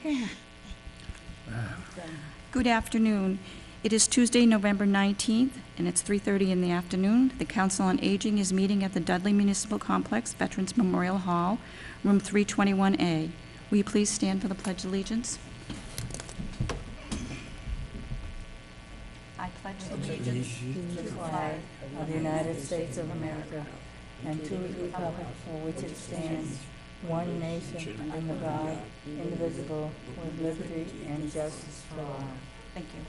Yeah. Good afternoon. It is Tuesday, November 19th, and it's 3:30 in the afternoon. The Council on Aging is meeting at the Dudley Municipal Complex, Veterans Memorial Hall, room 321A. Will you please stand for the Pledge of Allegiance? I pledge allegiance To the flag of the United States of America and to the republic for which it stands, one nation under God, indivisible, with liberty and justice for all. Thank you.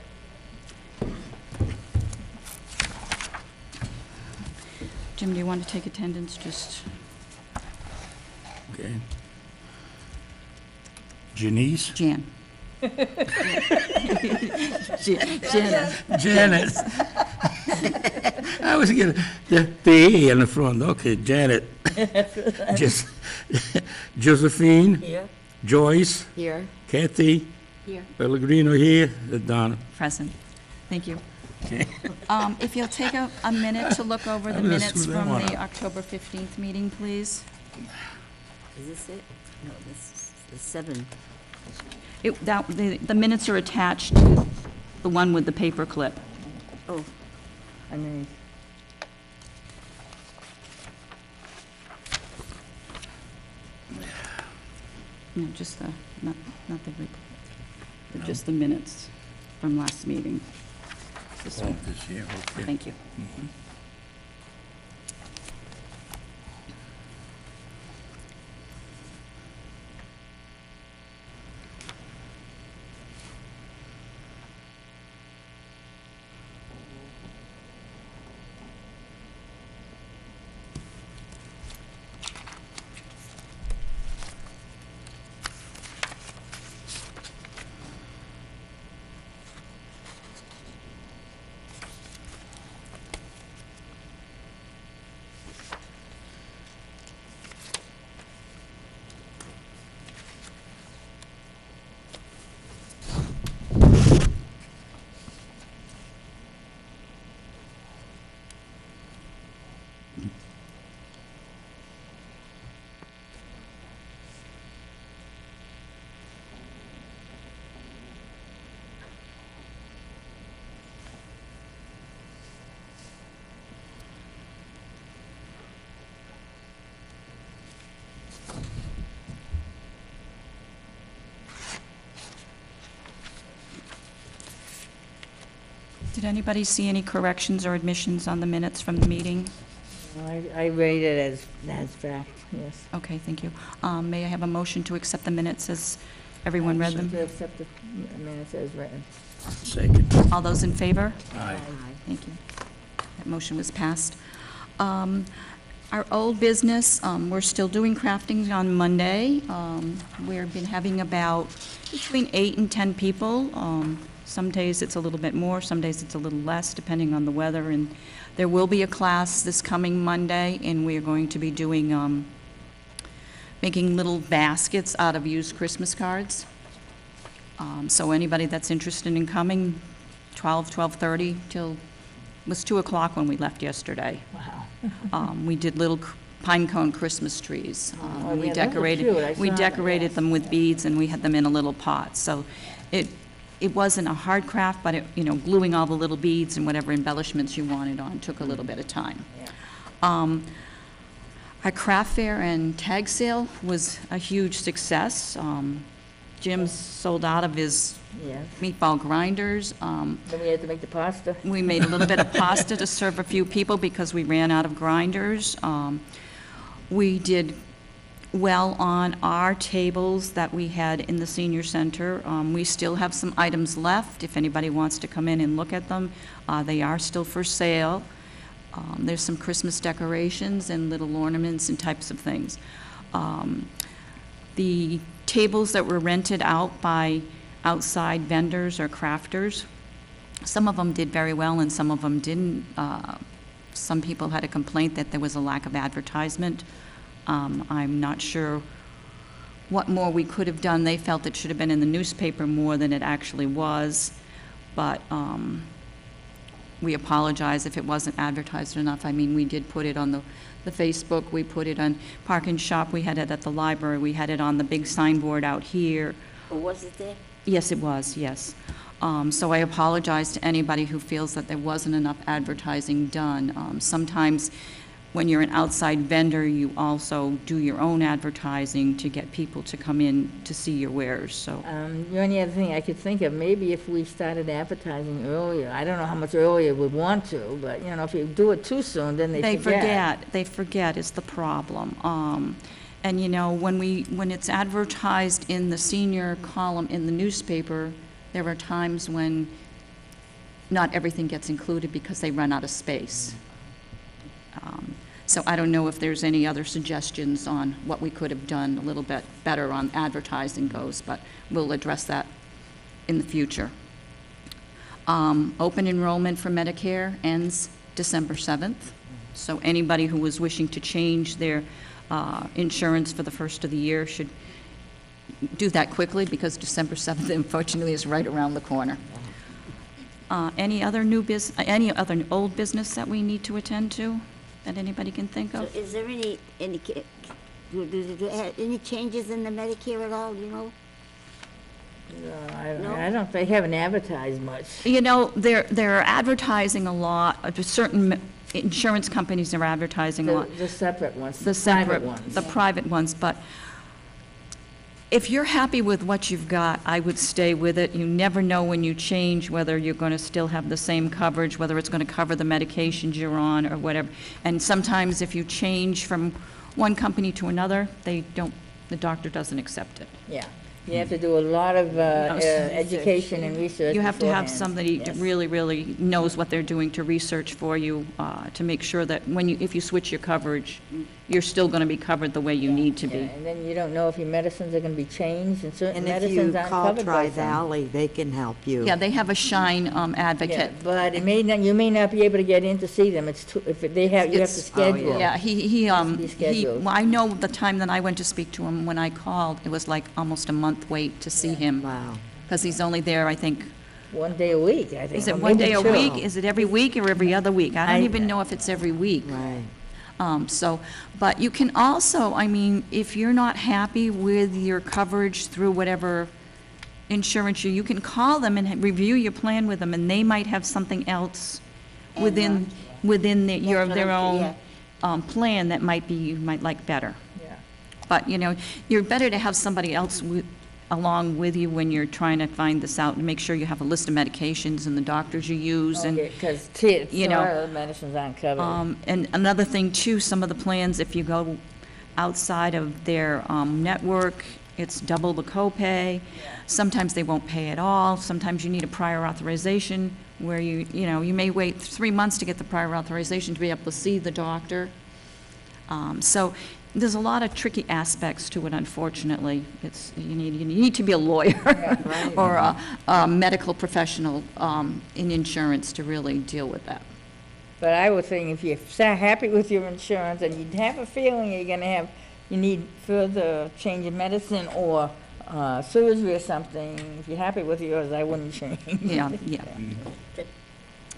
Jim, do you want to take attendance? Just Okay. Janice? Jan. Janet. Janet. I was getting the A in the front. Okay, Janet. Just Josephine, Here. Joyce, Here. Kathy, Here. Pellegrino here, Donna. Present. Thank you. Okay. If you'll take a minute to look over the I'm gonna minutes screw that from one the up. October 15th meeting, please. Is this it? No, this is the 7. The minutes are attached to the one with the paper clip. Oh, I mean, No, just the, not the report, but just the minutes from last meeting. This Oh, one. this here, okay. Thank you. Did anybody see any corrections or admissions on the minutes from the meeting? I rate it as fact, yes. Okay, thank you. May I have a motion to accept the minutes as everyone read them? To accept the minutes as written. Second. All those in favor? Aye. Thank you. That motion was passed. Our old business, we're still doing craftings on Monday. We've been having about between 8 and 10 people. Some days it's a little bit more, some days it's a little less, depending on the weather. And there will be a class this coming Monday, and we are going to be doing, making little baskets out of used Christmas cards. So anybody that's interested in coming, 12:30 till, it was 2 o'clock when we left yesterday. Wow. We did little pine cone Christmas trees. Oh, We yeah, those are cute. I decorated, we saw that, decorated yes. them with beads, and we had them in a little pot. So it wasn't a hard craft, but gluing all the little beads and whatever embellishments you wanted on took a little bit of time. Yeah. Our craft fair and tag sale was a huge success. Jim sold out of his Yes. meatball grinders. Then we had to make the pasta. We made a little bit of pasta to serve a few people because we ran out of grinders. We did well on our tables that we had in the senior center. We still have some items left. If anybody wants to come in and look at them, they are still for sale. There's some Christmas decorations and little ornaments and types of things. The tables that were rented out by outside vendors or crafters, some of them did very well and some of them didn't. Some people had a complaint that there was a lack of advertisement. I'm not sure what more we could have done. They felt it should have been in the newspaper more than it actually was, but we apologize if it wasn't advertised enough. I mean, we did put it on the Facebook, we put it on Park and Shop, we had it at the library, we had it on the big signboard out here. Or was it there? Yes, it was, yes. So I apologize to anybody who feels that there wasn't enough advertising done. Sometimes when you're an outside vendor, you also do your own advertising to get people to come in to see your wares, so. The only other thing I could think of, maybe if we started advertising earlier, I don't know how much earlier we'd want to, but, you know, if you do it too soon, then they forget. They forget is the problem. And, you know, when it's advertised in the senior column in the newspaper, there are times when not everything gets included because they run out of space. So I don't know if there's any other suggestions on what we could have done a little bit better on advertising goes, but we'll address that in the future. Open enrollment for Medicare ends December 7th. So anybody who was wishing to change their insurance for the first of the year should do that quickly, because December 7th, unfortunately, is right around the corner. Any other old business that we need to attend to that anybody can think So of? is there any changes in the Medicare at all, you know? No? I don't, they haven't advertised much. You know, they're advertising a lot. Certain insurance companies are advertising a lot. The separate ones, The private ones. The private ones, but if you're happy with what you've got, I would stay with it. You never know when you change whether you're going to still have the same coverage, whether it's going to cover the medications you're on or whatever. And sometimes if you change from one company to another, the doctor doesn't accept it. Yeah, you have to do a lot of education and research You have to have beforehand. somebody that Yes. really knows what they're doing to research for you, to make sure that if you switch your coverage, you're still going to be covered the way you need to Yeah, be. and then you don't know if your medicines are going to be changed, and certain And if medicines you aren't call covered by some. Tri-Valley, they can help you. Yeah, they have a Shine Yeah, advocate. but it may not, you may not be able to get in to see them. It's too, if they have, you have to It's- schedule. Yeah, Has to be scheduled. well, I know the time that I went to speak to him, when I called, it was like almost a month wait to see him, Wow. because he's only there, I think, One day a week, I think. is or it one maybe day a two. week? Is it every week or every other week? I don't I- even know if it's every week. Right. But you can also, I mean, if you're not happy with your coverage through whatever insurance you can call them and review your plan with them, and they might have something else within their own plan that you might like better. Yeah. But, you know, you're better to have somebody else along with you when you're trying to find this out, and make sure you have a list of medications and the doctors you use, and Because you know, medicines aren't covered. and another thing too, some of the plans, if you go outside of their network, it's double the copay. Sometimes they won't pay at all. Sometimes you need a prior authorization where you may wait 3 months to get the prior authorization to be able to see the doctor. So there's a lot of tricky aspects to it, unfortunately. You need to be a lawyer or a medical professional in insurance to really deal with that. But I would think if you're so happy with your insurance and you have a feeling you need further change in medicine or surgery or something, if you're happy with yours, I wouldn't change. Yeah.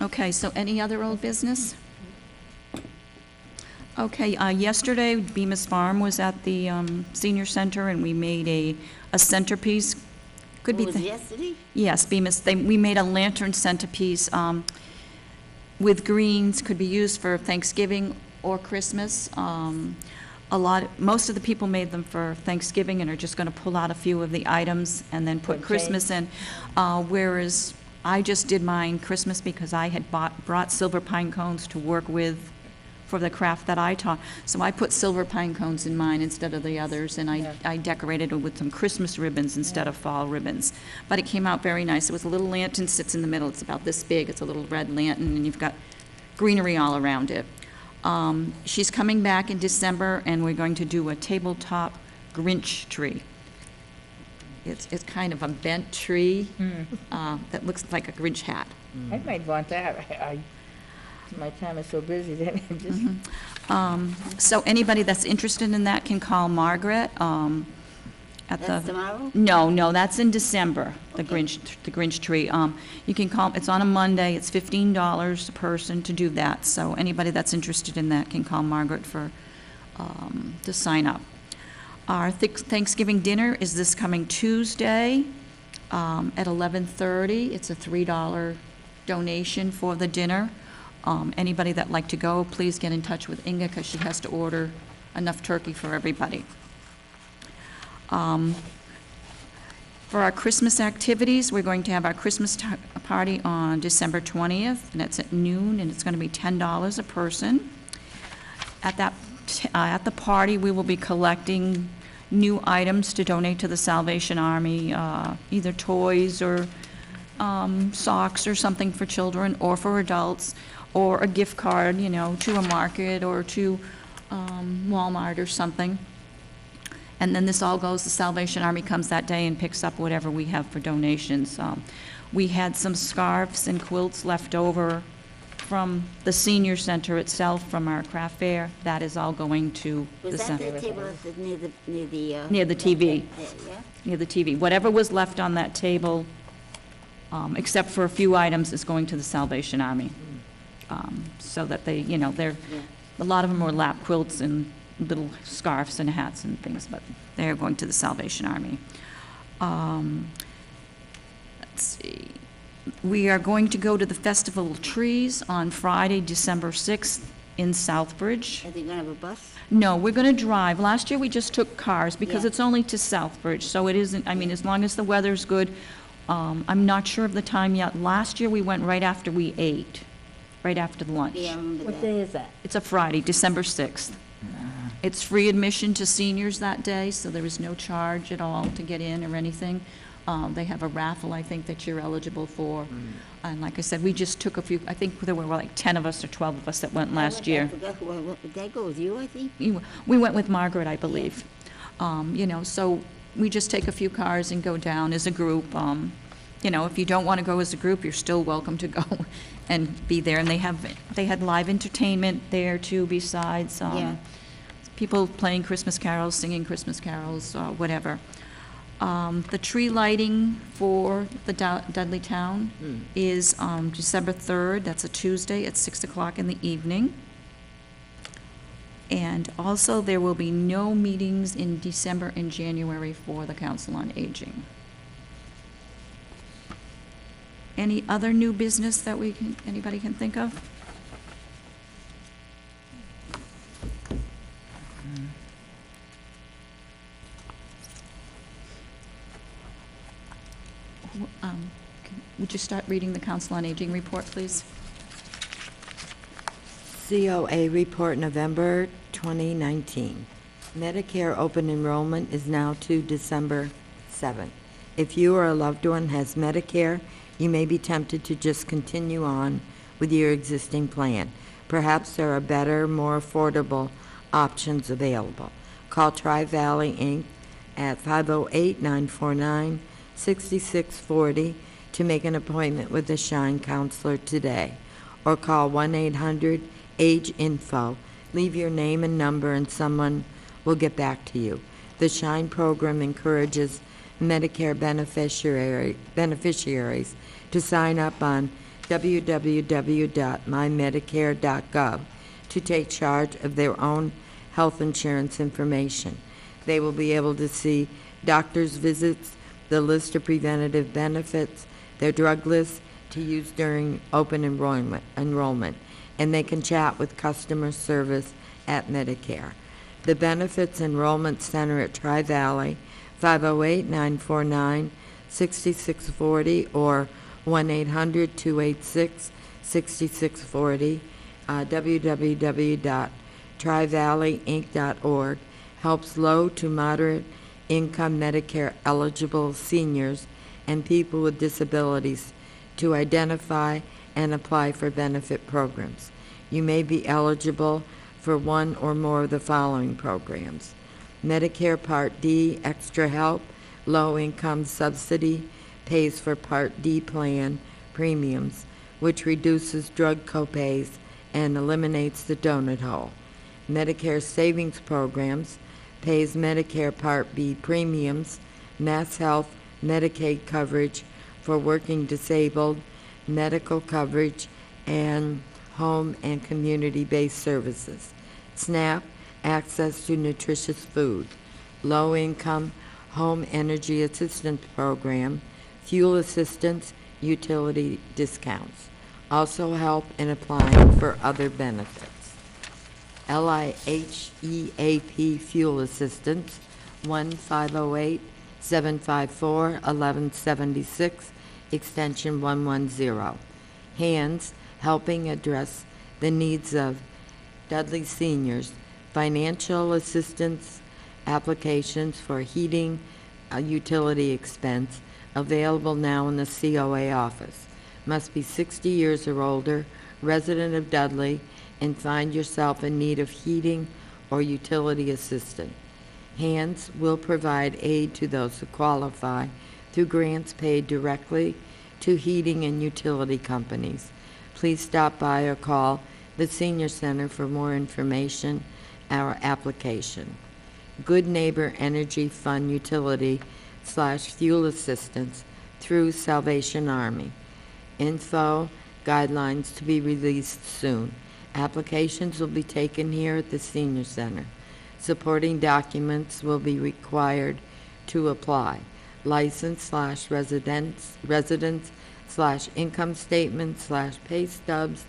Okay, so any other old business? Okay, yesterday, Bemis Farm was at the senior center, and we made a centerpiece. Could be Was it yesterday? Yes, Bemis, we made a lantern centerpiece with greens, could be used for Thanksgiving or Christmas. Most of the people made them for Thanksgiving and are just going to pull out a few of the items and then put Okay. Christmas in, whereas I just did mine Christmas because I had brought silver pine cones to work with for the craft that I taught. So I put silver pine cones in mine instead of the others, and I decorated it with some Christmas ribbons instead of fall ribbons. But it came out very nice. It was a little lantern, sits in the middle. It's about this big. It's a little red lantern, and you've got greenery all around it. She's coming back in December, and we're going to do a tabletop Grinch tree. It's kind of a bent tree that looks like a Grinch hat. I might want that. My time is so busy that I just. So anybody that's interested in that can call Margaret at That's the... tomorrow? No, that's in December, the Okay. Grinch tree. You can call, it's on a Monday, it's $15 a person to do that. So anybody that's interested in that can call Margaret to sign up. Our Thanksgiving dinner is this coming Tuesday at 11:30. It's a $3 donation for the dinner. Anybody that'd like to go, please get in touch with Inga because she has to order enough turkey for everybody. For our Christmas activities, we're going to have our Christmas party on December 20th, and it's at noon, and it's going to be $10 a person. At the party, we will be collecting new items to donate to the Salvation Army, either toys or socks or something for children or for adults, or a gift card, to a market or to Walmart or something. And then this all goes, the Salvation Army comes that day and picks up whatever we have for donations. We had some scarves and quilts left over from the senior center itself, from our craft fair. That is all going to the Was that center. the table near the... Near the TV. Yeah? Near the TV. Whatever was left on that table, except for a few items, is going to the Salvation Army. So that they, a lot of them were lap quilts and little scarves and hats and things, but they're going to the Salvation Army. Let's see. We are going to go to the Festival of Trees on Friday, December 6th in Southbridge. Are they going to have a bus? No, we're going to drive. Last year, we just took cars because Yeah. it's only to Southbridge, so it isn't, as long as the weather's good. I'm not sure of the time yet. Last year, we went right after we ate, right after the lunch. Yeah, I remember What that. day is that? It's a Friday, December 6th. It's free admission to seniors that day, so there is no charge at all to get in or anything. They have a raffle, I think, that you're eligible for. And like I said, we just took a few, I think there were like 10 of us or 12 of us that went last year. I forgot who I went with. Did I go with you, I think? We went with Margaret, I believe. So we just take a few cars and go down as a group. If you don't want to go as a group, you're still welcome to go and be there. And they had live entertainment there too, besides Yeah. people playing Christmas carols, singing Christmas carols, whatever. The tree lighting for the Dudley town is December 3rd. That's a Tuesday at 6 o'clock in the evening. And also, there will be no meetings in December and January for the Council on Aging. Any other new business that anybody can think of? Would you start reading the Council on Aging report, please? COA report November 2019. Medicare open enrollment is now to December 7th. If you or a loved one has Medicare, you may be tempted to just continue on with your existing plan. Perhaps there are better, more affordable options available. Call Tri-Valley Inc. at 508-949-6640 to make an appointment with a Shine counselor today, or call 1-800-AGE-INFO. Leave your name and number and someone will get back to you. The Shine program encourages Medicare beneficiaries to sign up on www.mymedicare.gov to take charge of their own health insurance information. They will be able to see doctor's visits, the list of preventative benefits, their drug list to use during open enrollment, and they can chat with customer service at Medicare. The Benefits Enrollment Center at Tri-Valley, 508-949-6640 or 1-800-286-6640, www.trivalleyinc.org, helps low to moderate income Medicare eligible seniors and people with disabilities to identify and apply for benefit programs. You may be eligible for one or more of the following programs: Medicare Part D Extra Help, low income subsidy, pays for Part D plan premiums, which reduces drug copays and eliminates the donut hole. Medicare Savings Programs pays Medicare Part B premiums, Mass Health, Medicaid coverage for working disabled, medical coverage, and home and community-based services. SNAP, access to nutritious food. low-income home energy assistance program, fuel assistance, utility discounts. Also help in applying for other benefits. LIHEAP fuel assistance, 1-508-754-1176, extension 110. Hands, helping address the needs of Dudley seniors, financial assistance applications for heating utility expense available now in the COA office. Must be 60 years or older, resident of Dudley, and find yourself in need of heating or utility assistance. Hands will provide aid to those who qualify through grants paid directly to heating and utility companies. Please stop by or call the Senior Center for more information, our application. Good Neighbor Energy Fund Utility / Fuel Assistance through Salvation Army. Info, guidelines to be released soon. Applications will be taken here at the Senior Center. Supporting documents will be required to apply. License / residence / income statement / pay stubs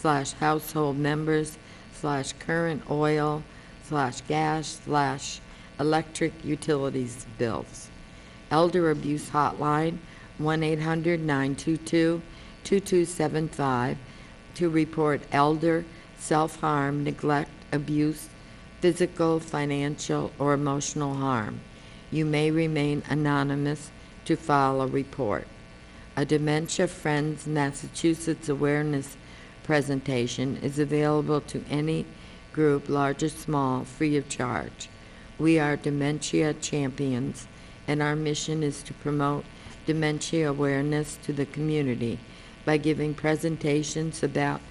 / household members / current oil / gas / electric utilities bills. Elder Abuse Hotline, 1-800-922-2275 to report elder, self-harm, neglect, abuse, physical, financial, or emotional harm. You may remain anonymous to file a report. A Dementia Friends Massachusetts awareness presentation is available to any group, large or small, free of charge. We are Dementia Champions, and our mission is to promote dementia awareness to the community by giving presentations about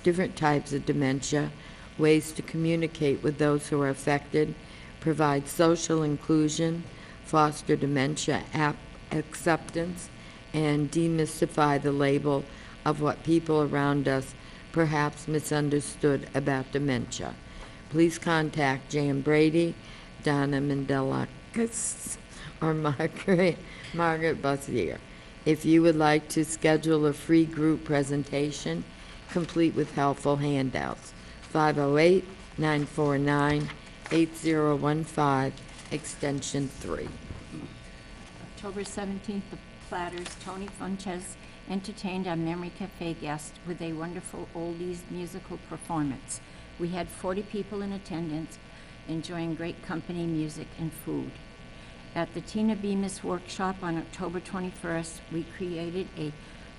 different types of dementia, ways to communicate with those who are affected, provide social inclusion, foster dementia acceptance, and demystify the label of what people around us perhaps misunderstood about dementia. Please contact Jan Brady, Donna Mendelakis, or Margaret Bussier if you would like to schedule a free group presentation complete with helpful handouts. 508-949-8015, extension 3. October 17th, the Platters, Tony Funches, entertained our Memory Cafe guest with a wonderful oldies musical performance. We had 40 people in attendance, enjoying great company, music, and food. At the Tina Bemis workshop on October 21st, we created a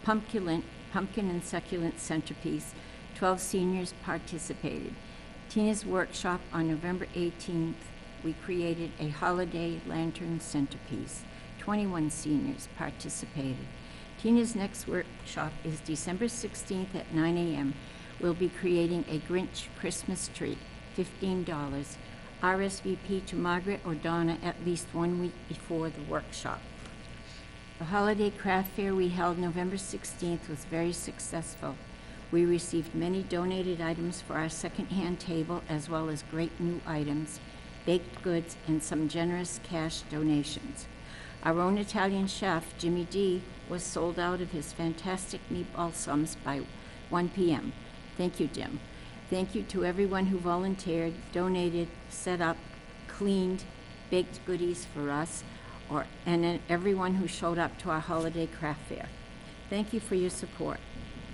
pumpkin and succulent centerpiece. 12 seniors participated. Tina's workshop on November 18th, we created a holiday lantern centerpiece. 21 seniors participated. Tina's next workshop is December 16th at 9 a.m. We'll be creating a Grinch Christmas tree, $15. RSVP to Margaret or Donna at least 1 week before the workshop. The holiday craft fair we held November 16th was very successful. We received many donated items for our second-hand table, as well as great new items, baked goods, and some generous cash donations. Our own Italian chef, Jimmy D., was sold out of his fantastic meatball sums by 1 p.m. Thank you, Jim. Thank you to everyone who volunteered, donated, set up, cleaned, baked goodies for us, and everyone who showed up to our holiday craft fair. Thank you for your support.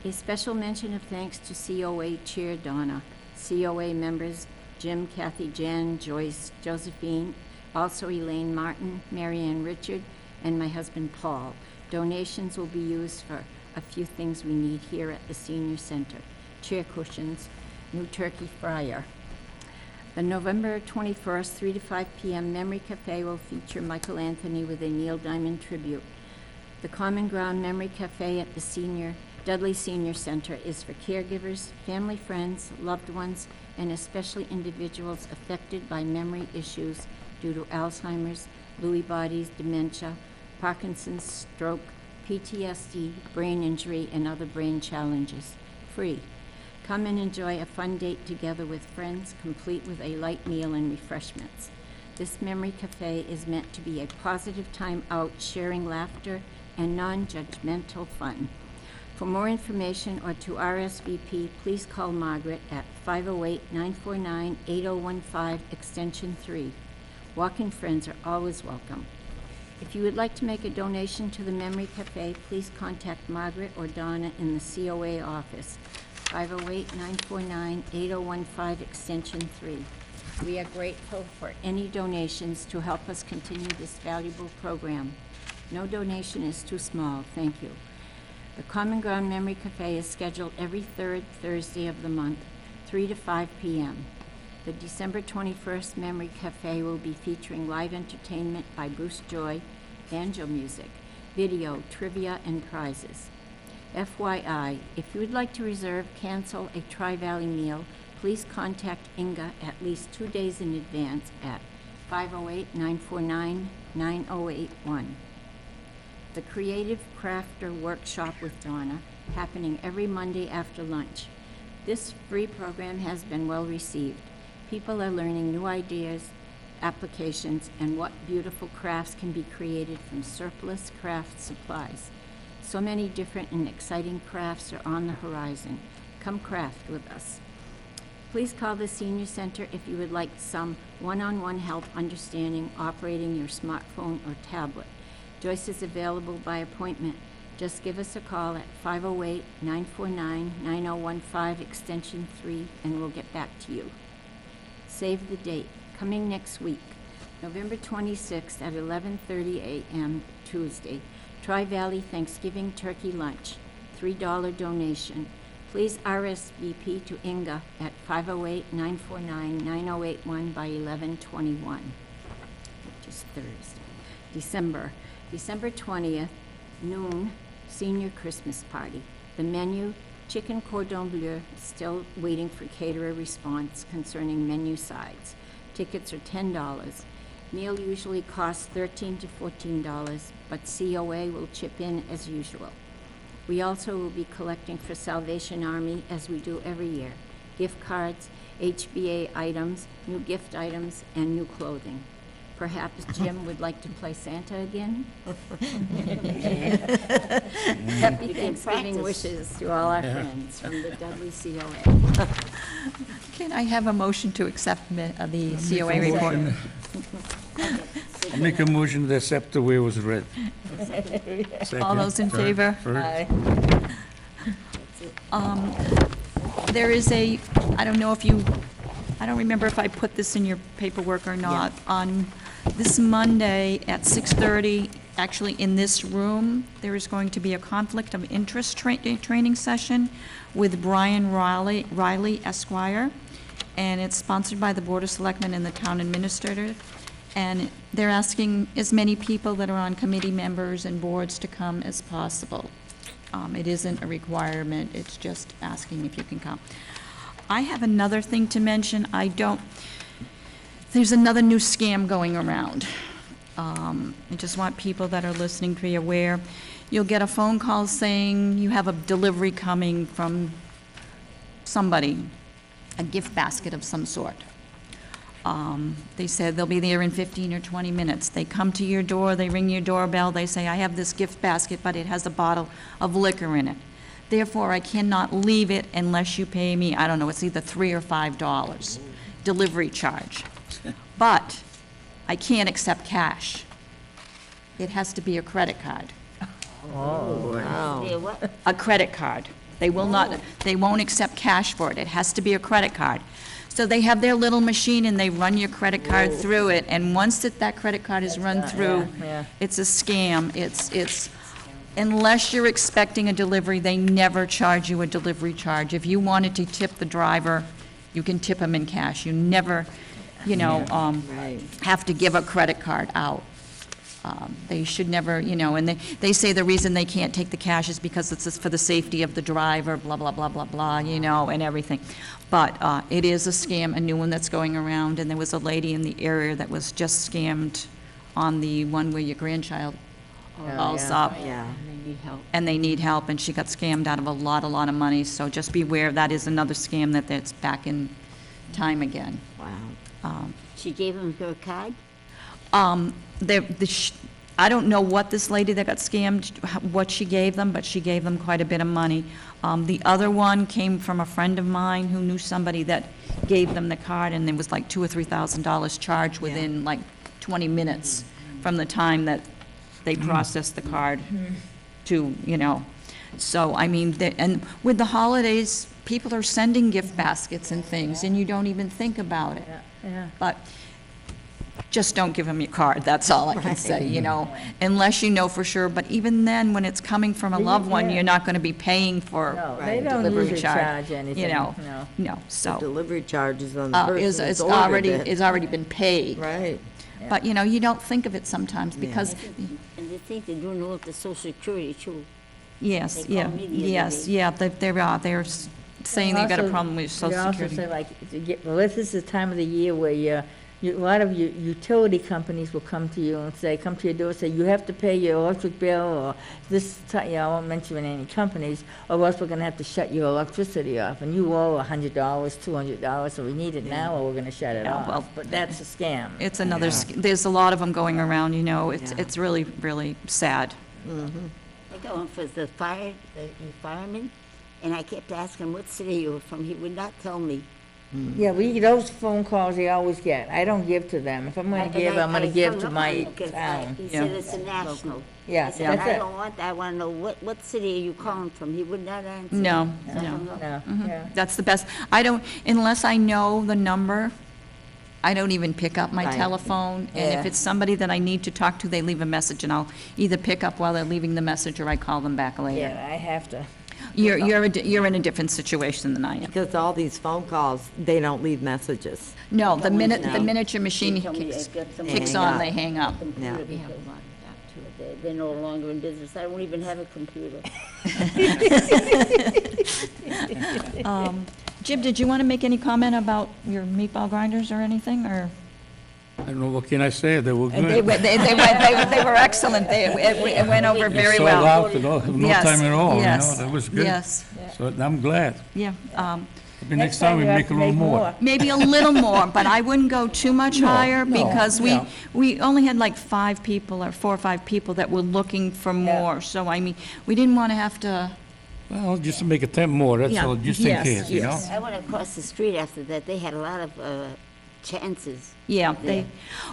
A special mention of thanks to COA Chair Donna, COA members Jim, Kathy, Jan, Joyce, Josephine, also Elaine Martin, Marianne Richard, and my husband Paul. Donations will be used for a few things we need here at the Senior Center: chair cushions, new turkey fryer. The November 21st, 3 to 5 p.m. Memory Cafe will feature Michael Anthony with a Neil Diamond tribute. The Common Ground Memory Cafe at the Dudley Senior Center is for caregivers, family friends, loved ones, and especially individuals affected by memory issues due to Alzheimer's, Lewy bodies, dementia, Parkinson's, stroke, PTSD, brain injury, and other brain challenges. Free. Come and enjoy a fun date together with friends, complete with a light meal and refreshments. This Memory Cafe is meant to be a positive time out, sharing laughter and non-judgmental fun. For more information or to RSVP, please call Margaret at 508-949-8015, extension 3. Walk-in friends are always welcome. If you would like to make a donation to the Memory Cafe, please contact Margaret or Donna in the COA office, 508-949-8015, extension 3. We are grateful for any donations to help us continue this valuable program. No donation is too small. Thank you. The Common Ground Memory Cafe is scheduled every third Thursday of the month, 3 to 5 p.m. The December 21st Memory Cafe will be featuring live entertainment by Bruce Joy, banjo music, video, trivia, and prizes. FYI, if you would like to reserve, cancel a Tri-Valley meal, please contact Inga at least 2 days in advance at 508-949-9081. The Creative Crafter Workshop with Donna, happening every Monday after lunch. This free program has been well received. People are learning new ideas, applications, and what beautiful crafts can be created from surplus craft supplies. So many different and exciting crafts are on the horizon. Come craft with us. Please call the Senior Center if you would like some one-on-one help understanding operating your smartphone or tablet. Joyce is available by appointment. Just give us a call at 508-949-9015, extension 3, and we'll get back to you. Save the date. Coming next week, November 26th at 11:30 a.m., Tuesday, Tri-Valley Thanksgiving Turkey Lunch, $3 donation. Please RSVP to Inga at 508-949-9081 by 11:21, which is Thursday. December 20th, noon, senior Christmas party. The menu, chicken cordon bleu, still waiting for caterer response concerning menu sides. Tickets are $10. Meal usually costs $13 to $14, but COA will chip in as usual. We also will be collecting for Salvation Army, as we do every year. Gift cards, HBA items, new gift items, and new clothing. Perhaps Jim would like to play Santa again? Happy Thanksgiving wishes to all our friends from the Dudley COA. Can I have a motion to accept the COA report? I'll make a motion to accept the way it was read. All those in favor? First. There is a, I don't know if you, I don't remember if I put this in your paperwork or not. On this Monday at 6:30, actually in this room, there is going to be a conflict of interest training session with Brian Riley Esquire, and it's sponsored by the Board of Selectmen and the Town Administrator. And they're asking as many people that are on committee members and boards to come as possible. It isn't a requirement, it's just asking if you can come. I have another thing to mention. There's another new scam going around. I just want people that are listening to be aware. You'll get a phone call saying you have a delivery coming from somebody, a gift basket of some sort. They said they'll be there in 15 or 20 minutes. They come to your door, they ring your doorbell, they say, I have this gift basket, but it has a bottle of liquor in it. Therefore, I cannot leave it unless you pay me, I don't know, it's either $3 or $5 delivery charge. But I can't accept cash. It has to be a credit card. A credit card. They will not, they won't accept cash for it. It has to be a credit card. So they have their little machine and they run your credit card through it, and once that credit card is run through, it's a scam. It's unless you're expecting a delivery, they never charge you a delivery charge. If you wanted to tip the driver, you can tip him in cash. You never, have to give a credit card out. They should never, and they say the reason they can't take the cash is because it's for the safety of the driver, blah, blah, blah, blah, blah, and everything. But it is a scam, a new one that's going around, and there was a lady in the area that was just scammed on the one where your grandchild calls up. And they need help, and she got scammed out of a lot of money, so just beware, that is another scam that's back in time again. Wow. She gave him her card? I don't know what this lady that got scammed, what she gave them, but she gave them quite a bit of money. The other one came from a friend of mine who knew somebody that gave them the card, and there was like $2,000 or $3,000 charged within like 20 minutes from the time that they processed the card to, So, I mean, and with the holidays, people are sending gift baskets and things, and you don't even think about it. Yeah. But just don't give them your card, that's all I can say, unless you know for sure. But even then, when it's coming from a loved one, Yeah. you're not going to be paying for No, the they don't delivery usually charge anything, no. No, so, Delivery charges on the person is that's ordered it. is already been paid. Right. But, you don't think of it sometimes because, And they think they're doing it with the Social Security, too. yes, They yeah, called me the other yes, day. yeah, they're saying they've got a Also, problem with Social They also Security. say like, well, this is the time of the year where a lot of your utility companies will come to you and say, come to your door and say, you have to pay your electric bill, or this, I won't mention any companies, or else we're gonna have to shut your electricity off, and you owe $100, $200, so we need it now, or we're gonna shut it Yeah, well, off. But that's a scam. It's another, there's a lot of them going around, Yeah. it's really, really sad. I got one for the fireman, and I kept asking what city you were from. He would not tell me. Yeah, those phone calls they always get, I don't give to them. If I'm gonna give, I'm gonna give to my town. He said it's a national. Yeah, I said, that's I it. don't want that. I want to know what city are you calling from? He would not answer. No, So I no. hung up. No, yeah. That's the best. I don't, unless I know the number, I don't even pick up my Right. telephone. And if Yeah. it's somebody that I need to talk to, they leave a message, and I'll either pick up while they're leaving the message, or I call them back later. Yeah, I have to. You're in a different situation than I am. Because all these phone calls, they don't leave messages. No, the minute No. your machine They told me kicks I got some kicks hang on, up. they hang up. Yeah. computer because they're no longer in business. I don't even have a computer. Jim, did you want to make any comment about your meatball grinders or anything, or? I don't know, what can I say? They were They good. were they were excellent. It went over They very sold well. out in no Yes, time at all, yes, That was good. Yes, So I'm glad. yeah. Maybe next time we you have make a to little make more. Maybe a little more, but I wouldn't go too much higher, no, because yeah. we only had like 5 people, or 4 or 5 people that were looking for more. So, I mean, we didn't want to have to, Well, just to make a 10 more, that's Yeah. all, just in Yes, case, you know? yes. I went across the street after that. They had a lot of chances. yeah,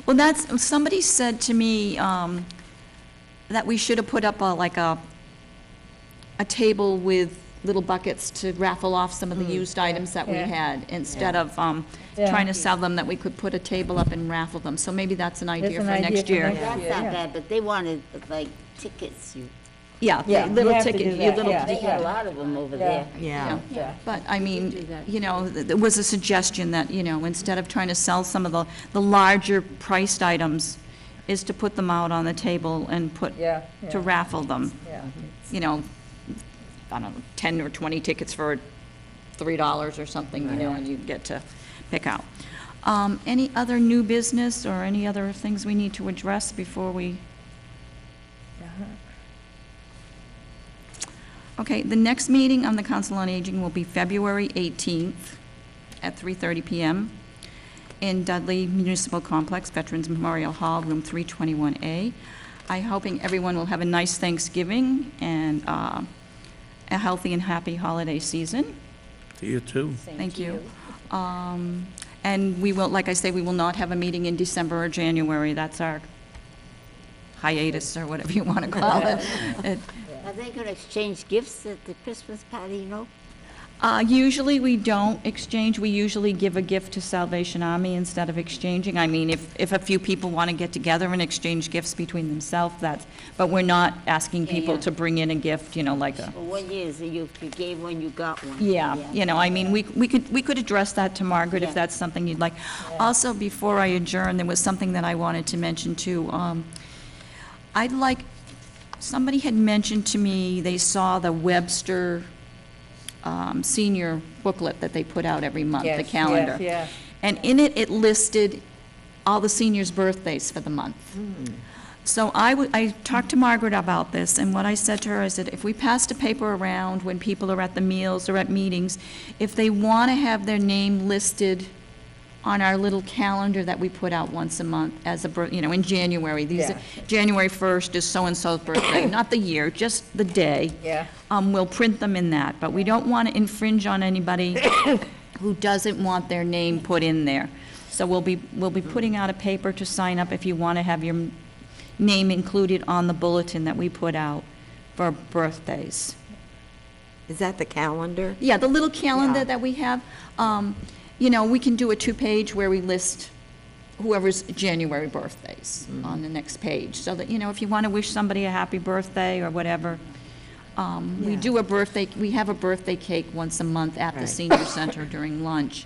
well, somebody said to me that we should have put up a table with little buckets to raffle off some of the used items that we Yeah. had, instead of Yeah. trying to sell them, that we could put a table up and raffle them. So maybe that's an idea an for idea next for year. next That's Yeah, not yeah. bad, but they wanted like tickets. Yeah, Yeah, you little have to ticket, do your that, little, yeah. They had a lot of them over there. Yeah. Yeah. but I mean, there was a suggestion that, instead of trying to sell some of the larger priced items, is to put them out on the table and Yeah, to yeah. raffle them. Yeah. I don't know, 10 or 20 tickets for $3 or something, and you get to pick out. Any other new business or any other things we need to address before we? Okay, the next meeting on the Council on Aging will be February 18th at 3:30 PM in Dudley Municipal Complex, Veterans Memorial Hall, room 321A. I'm hoping everyone will have a nice Thanksgiving and a healthy and happy holiday season. To you too. Thank you. And we will, like I say, we will not have a meeting in December or January. That's our hiatus, or whatever you want to call it. Are they going to exchange gifts at the Christmas party, Usually, we don't exchange. We usually give a gift to Salvation Army instead of exchanging. I mean, if a few people want to get together and exchange gifts between themselves, but we're not asking people yeah. to bring in a gift, like a, Well, 1 year is you gave one, you got one. yeah, I mean, we could address that to Margaret if Yeah. that's something you'd like. Also, before I adjourn, there was something that I wanted to mention too. Somebody had mentioned to me, they saw the Webster senior booklet that they put out every month, the Yes, calendar. yes, yeah. And in it, it listed all the seniors' birthdays for the month. So I talked to Margaret about this, and what I said to her, I said, if we passed a paper around when people are at the meals or at meetings, if they want to have their name listed on our little calendar that we put out once a month as a, in January. Yeah. January 1st is so-and-so's birthday, not the year, just the day. Yeah. We'll print them in that, but we don't want to infringe on anybody who doesn't want their name put in there. So we'll be putting out a paper to sign up if you want to have your name included on the bulletin that we put out for birthdays. Is that the calendar? Yeah, the little calendar Yeah. that we have, we can do a 2-page where we list whoever's January birthdays on the next page, so that, if you want to wish somebody a happy birthday or whatever. We have a birthday cake once a month at the Right. senior center during lunch,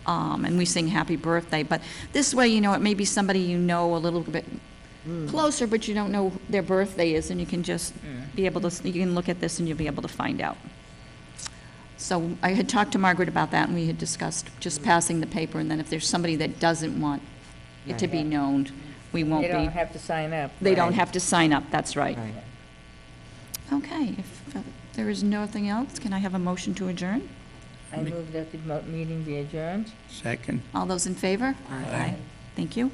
and we sing happy birthday. But this way, it may be somebody you know a little bit closer, but you don't know who their birthday is, and you can just be able to, you can look at this and you'll be able to find out. So I had talked to Margaret about that, and we had discussed just passing the paper, and then if there's somebody that doesn't want it to be known, we won't They be. don't have to sign up. They don't Right. have to sign up, that's right. Right. Okay, if there is nothing else, can I have a motion to adjourn? I move that the meeting be adjourned. Second. All those in favor? Aye. Thank you.